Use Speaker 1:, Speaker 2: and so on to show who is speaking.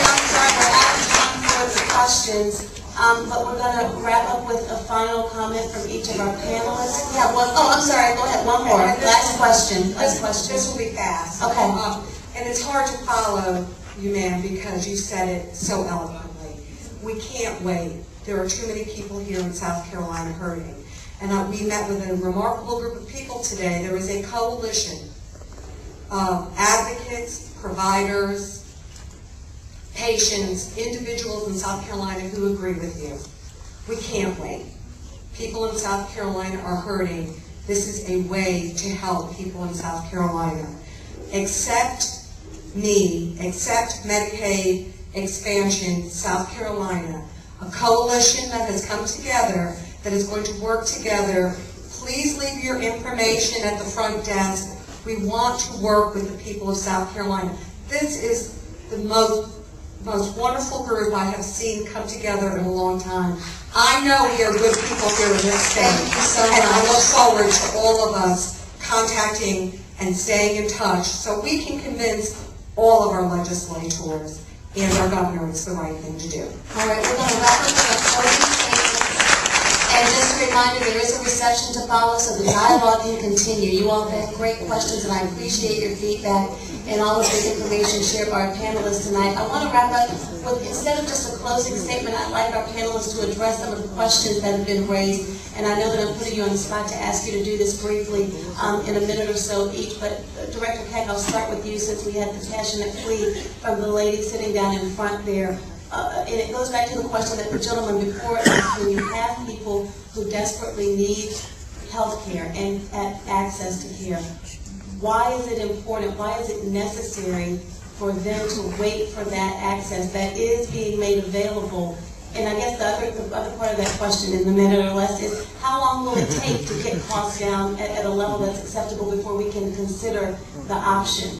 Speaker 1: I'm sorry, we're out of time for the questions, but we're going to wrap up with a final comment from each of our panelists. We have one. Oh, I'm sorry. Go ahead. One more. Last question. Last question.
Speaker 2: This will be fast.
Speaker 1: Okay.
Speaker 2: And it's hard to follow you, ma'am, because you said it so eloquently. We can't wait. There are too many people here in South Carolina hurting. And we met with a remarkable group of people today. There is a coalition of advocates, providers, patients, individuals in South Carolina who agree with you. We can't wait. People in South Carolina are hurting. This is a way to help people in South Carolina. Accept me, accept Medicaid expansion, South Carolina, a coalition that has come together that is going to work together. Please leave your information at the front desk. We want to work with the people of South Carolina. This is the most wonderful group I have seen come together in a long time. I know we are good people here in this state.
Speaker 1: Thank you so much.
Speaker 2: And I look forward to all of us contacting and staying in touch so we can convince all of our legislators and our governor it's the right thing to do.
Speaker 1: All right, we're going to wrap up with a closing statement. And just a reminder, there is a reception to follow, so the dialogue can continue. You all have had great questions, and I appreciate your feedback and all of the information shared by our panelists tonight. I want to wrap up with, instead of just a closing statement, I'd like our panelists to address some of the questions that have been raised. And I know that I'm putting you on the spot to ask you to do this briefly in a minute or so each. But Director Keck, I'll start with you since we had the passionate plea from the lady sitting down in front there. And it goes back to the question that the gentleman before asked. When you have people who desperately need health care and access to care, why is it important, why is it necessary for them to wait for that access that is being made available? And I guess the other part of that question in the minute or less is, how long will it take to get costs down at a level that's acceptable before we can consider the option